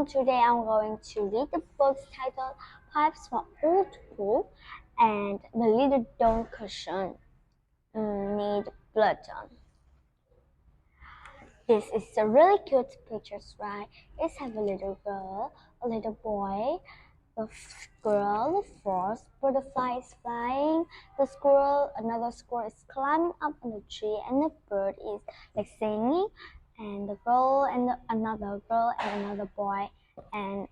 everyone, today I'm going to read the book titled Pipes for Old Poof and The Little Down Cushion Need Blood on. This is a really cute picture, right? It has a little girl, a little boy, the squirrel, the frost, butterfly is flying, the squirrel, another squirrel is climbing up on the tree, and the bird is like singing, and the girl and another girl and another boy and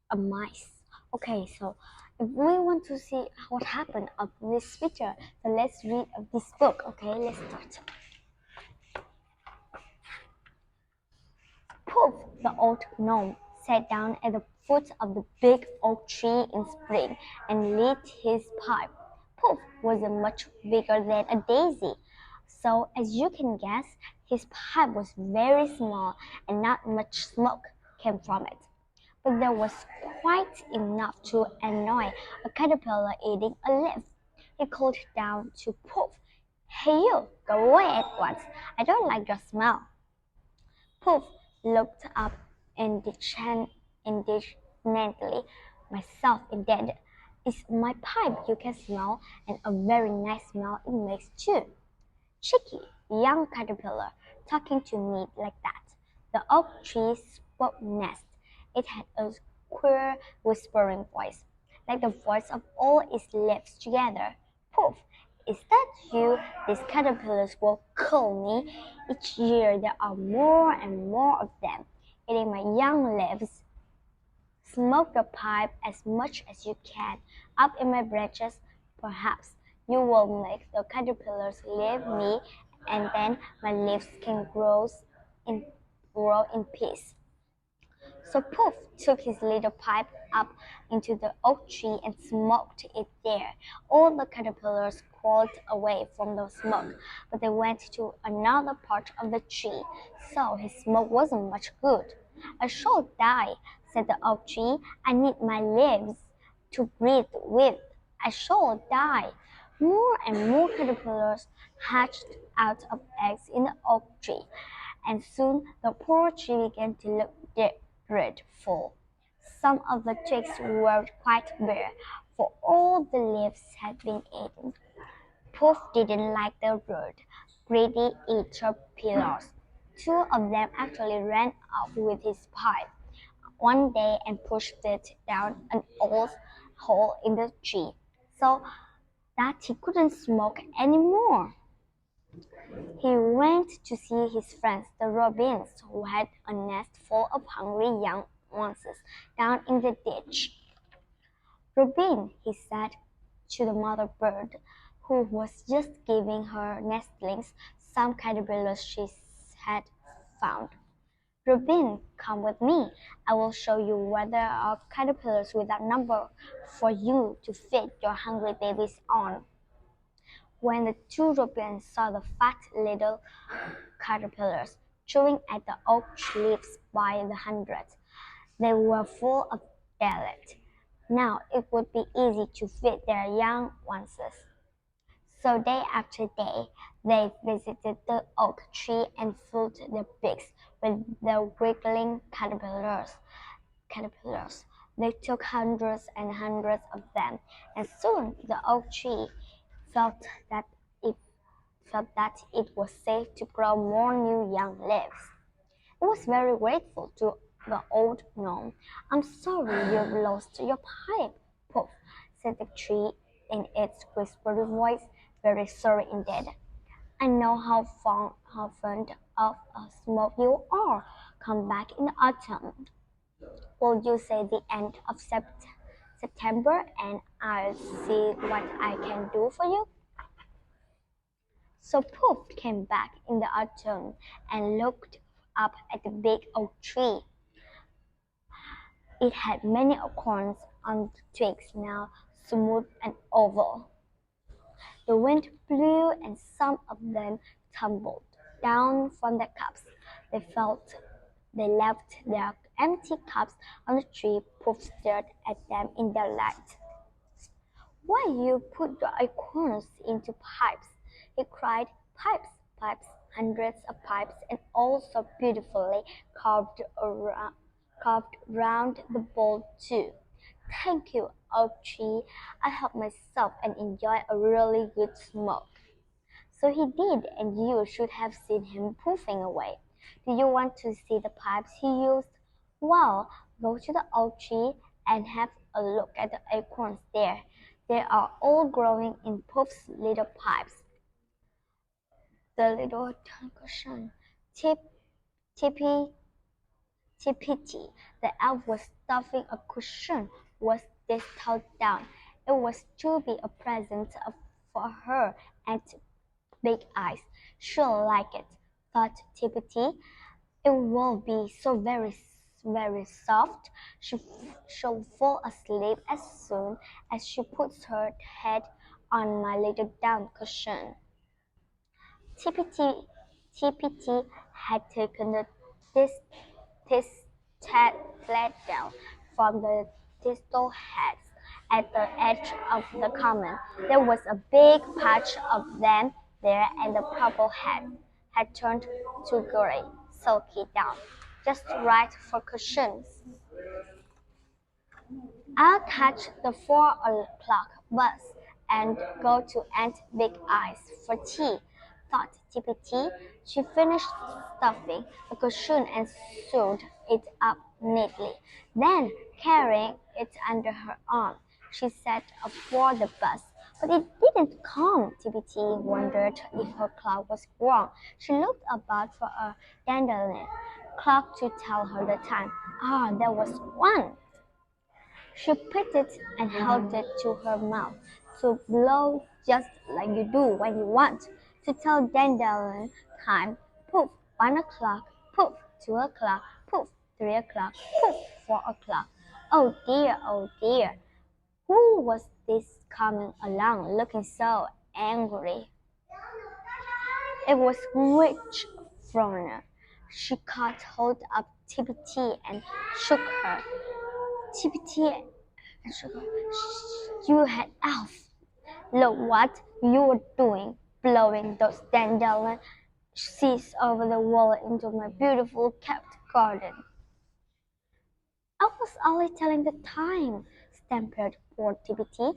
a mice. Okay, so if we want to see what happened of this picture, so let's read of this book. Okay, let's start. Poof, the old gnome sat down at the foot of the big oak tree in spring and lit his pipe. Poof wasn't much bigger than a daisy, so as you can guess, his pipe was very small and not much smoke came from it. But there was quite enough to annoy a caterpillar eating a leaf. He called down to Poof, "Hey you, go away at once. I don't like your smell." Poof looked up indignantly. "Myself indeed. It's my pipe you can smell, and a very nice smell it makes too. Cheeky young caterpillar, talking to me like that." The oak tree spoke next. It had a queer whispering voice, like the voice of all its leaves together. "Poof! Is that you? These caterpillars will kill me. Each year there are more and more of them, eating my young leaves. Smoke your pipe as much as you can up in my branches. Perhaps you will make the caterpillars leave me, and then my leaves can grow in peace." So Poof took his little pipe up into the oak tree and smoked it there. All the caterpillars crawled away from the smoke, but they went to another part of the tree, so his smoke wasn't much good. "I shall die," said the oak tree. "I need my leaves to breathe with. I shall die." More and more caterpillars hatched out of eggs in the oak tree, and soon the poor tree began to look dreadful. Some of the twigs were quite bare, for all the leaves had been eaten. Poof didn't like the rude, greedy caterpillars. Two of them actually ran off with his pipe one day and pushed it down an old hole in the tree, so that he couldn't smoke anymore. He went to see his friends, the robins, who had a nest full of hungry young ones down in the ditch. "Robin," he said to the mother bird, who was just giving her nestlings some caterpillars she had found. "Robin, come with me. I will show you where there are caterpillars without number for you to feed your hungry babies on." When the two robins saw the fat little caterpillars chewing at the oak leaves by the hundreds, they were full of delight. Now it would be easy to feed their young ones. So day after day, they visited the oak tree and filled their beaks with the wriggling caterpillars. They took hundreds and hundreds of them, and soon the oak tree felt that it was safe to grow more new young leaves. It was very grateful to the old gnome. "I'm sorry you've lost your pipe, Poof," said the tree in its whispery voice. "Very sorry indeed. I know how fond of smoke you are. Come back in the autumn. Will you say the end of September, and I'll see what I can do for you." So Poof came back in the autumn and looked up at the big oak tree. It had many acorns on the twigs, now smooth and oval. The wind blew, and some of them tumbled down from their cups. They left their empty cups on the tree. Poof stared at them in delight. "Why you put your acorns into pipes?" he cried. "Pipes, pipes, hundreds of pipes, and all so beautifully carved carved round the bowl too. Thank you, oak tree. I help myself and enjoy a really good smoke. So he did, and you should have seen him puffing away. Do you want to see the pipes he used? Well, go to the oak tree and have a look at the acorns there. They are all growing in Puff's little pipes. The little cushion, tip, tippy, tippity. The elf was stuffing a cushion. Was this thought down? It was to be a present for her and Big Eyes. She'll like it, thought Tippity. It will be so very soft. She'll fall asleep as soon as she puts her head on my little down cushion. Tippity had taken this this flat down from the thistle heads at the edge of the common. There was a big patch of them there, and the purple head had turned to grey, sulky down, just right for cushions. I'll catch the 4 o'clock bus and go to Aunt Big Eyes for tea, thought Tippy Tea. She finished stuffing the cushion and sewed it up neatly. Then, carrying it under her arm, she set off for the bus. But it didn't come. Tippy Tea wondered if her clock was wrong. She looked about for a dandelion clock to tell her the time. Ah, there was one! She picked it and held it to her mouth to blow just like you do when you want to tell dandelion time. Poof, 1 o'clock. Poof, 2 o'clock. Poof, 3 o'clock. Poof, 4 o'clock. Oh dear, oh dear. Who was this coming along looking so angry? It was Witch Frona. She caught hold of Tippy Tea and shook her. Tippy Tea and shook her. You had elf. Look what you were doing, blowing those dandelion seeds over the wall into my beautiful kept garden. I was only telling the time, stammered poor Tippy Tea,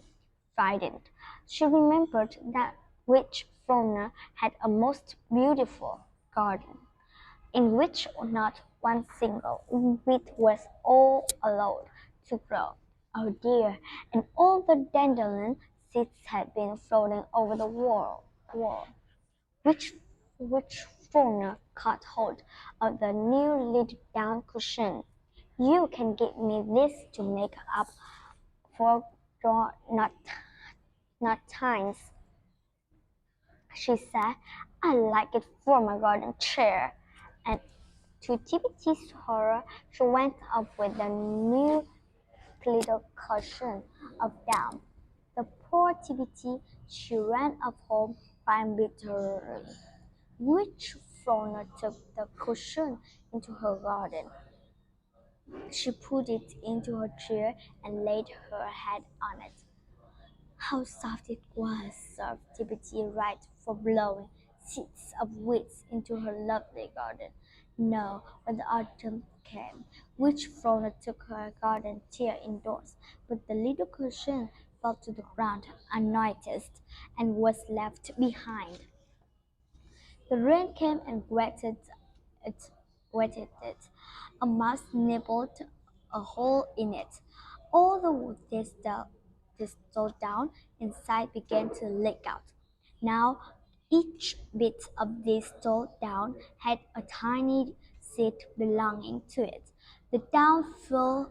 frightened. She remembered that Witch Frona had a most beautiful garden, in which not one single weed was all allowed to grow. Oh dear, and all the dandelion seeds had been floating over the wall. Which Frona caught hold of the new little down cushion. You can give me this to make up for your not times, she said. I like it for my garden chair. And to Tippy Tea's horror, she went off with the new little cushion of down. The poor Tippy Tea, she ran off home crying bitterly. Which Frona took the cushion into her garden. She put it into her chair and laid her head on it. How soft it was, served Tippy Tea right for blowing seeds of weeds into her lovely garden. No, when the autumn came, Witch Frona took her garden chair indoors, but the little cushion fell to the ground unnoticed and was left behind. The rain came and it. Wetted it. A mouse nibbled a hole in it. All the thistle down inside began to leak out. Now each bit of thistle down had a tiny seed belonging to it. The down flew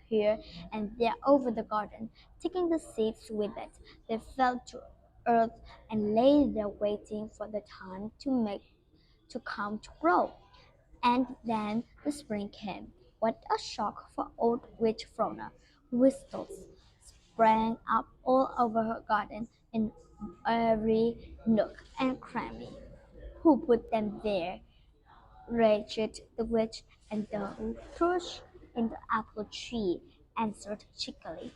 here and there over the garden, taking the seeds with it. They fell to earth and lay there waiting for the time to come to grow. And then the spring came. What a shock for old Witch Frona! Whistles sprang up all over her garden in every nook and cranny. Who put them there? Raged the witch, and the thrush in the apple tree answered cheekily.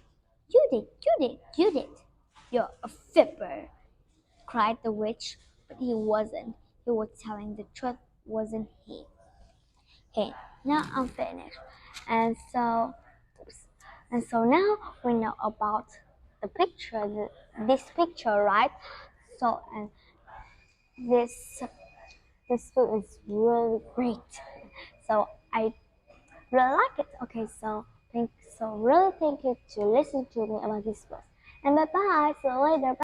You did, you did, you did. You're a fibber, cried the witch, but he wasn't. He was telling the truth, wasn't he? Hey, now I'm finished. And so, oops. And so now we know about the picture, this picture, right? So, and this this food is really great. So I really like it. Okay, so really thank you to listen to me about this book. And bye bye. See you later.